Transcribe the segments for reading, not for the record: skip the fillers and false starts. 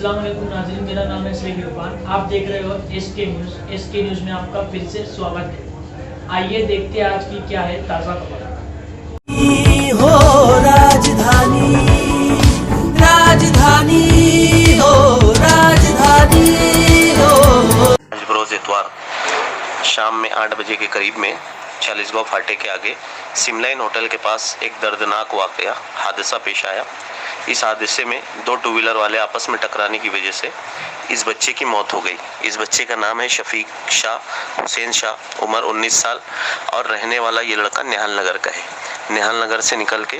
अस्सलाम वालेकुम नाज़रीन, मेरा नाम है शेख इरफान। आप देख रहे हो एसके न्यूज़। एसके न्यूज़ में आपका फिर से स्वागत है। आइए देखते हैं आज की क्या है ताज़ा खबर। हो राजधानी, राजधानी हो, राजधानी हो। आज बरोज इतवार शाम में 8 बजे के करीब में चालीसगांव फाटे के आगे सिमलाइन होटल के पास एक दर्दनाक वाकया हादसा पेश आया। इस हादसे में 2 टू व्हीलर वाले आपस में टकराने की वजह से इस बच्चे की मौत हो गई। इस बच्चे का नाम है शफीक शाह हुसैन शाह, उम्र 19 साल और रहने वाला ये लड़का निहाल नगर का है। निहाल नगर से निकल के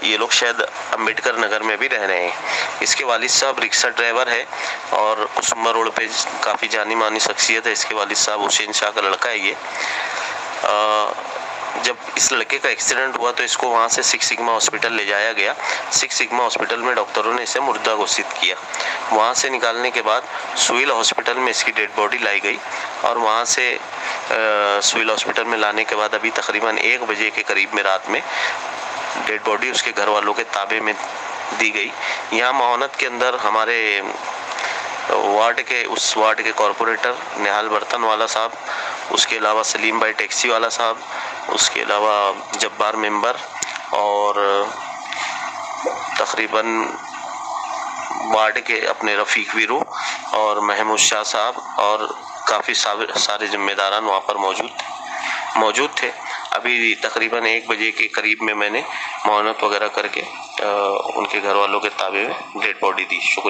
ये लोग शायद अम्बेडकर नगर में भी रह रहे हैं। इसके वालिद साहब रिक्शा ड्राइवर है और कुसुम्बा रोड पे काफ़ी जानी मानी शख्सियत है। इसके वालिद साहब हुसैन शाह का लड़का है ये। जब इस लड़के का एक्सीडेंट हुआ तो इसको वहाँ से सिक्स सिग्मा हॉस्पिटल ले जाया गया। सिक्स सिग्मा हॉस्पिटल में डॉक्टरों ने इसे मुर्दा घोषित किया। वहाँ से निकालने के बाद सिविल हॉस्पिटल में इसकी डेड बॉडी लाई गई और वहाँ से सिविल हॉस्पिटल में लाने के बाद अभी तकरीबन 1 बजे के करीब में रात में डेड बॉडी उसके घर वालों के ताबे में दी गई। यहाँ मावनत के अंदर हमारे उस वार्ड के कॉरपोरेटर निहाल बर्तन वाला साहब, उसके अलावा सलीम भाई टैक्सी वाला साहब, उसके अलावा जब्बार मेंबर और तकरीबन वार्ड के अपने रफ़ीक वीरू और महमूद शाह साहब और काफ़ी सारे जिम्मेदारान वहाँ पर मौजूद थे। अभी तकरीबन 1 बजे के करीब में मैंने मानत वगैरह करके उनके घर वालों के ताबे में डेड बॉडी दी। शुक्रिया।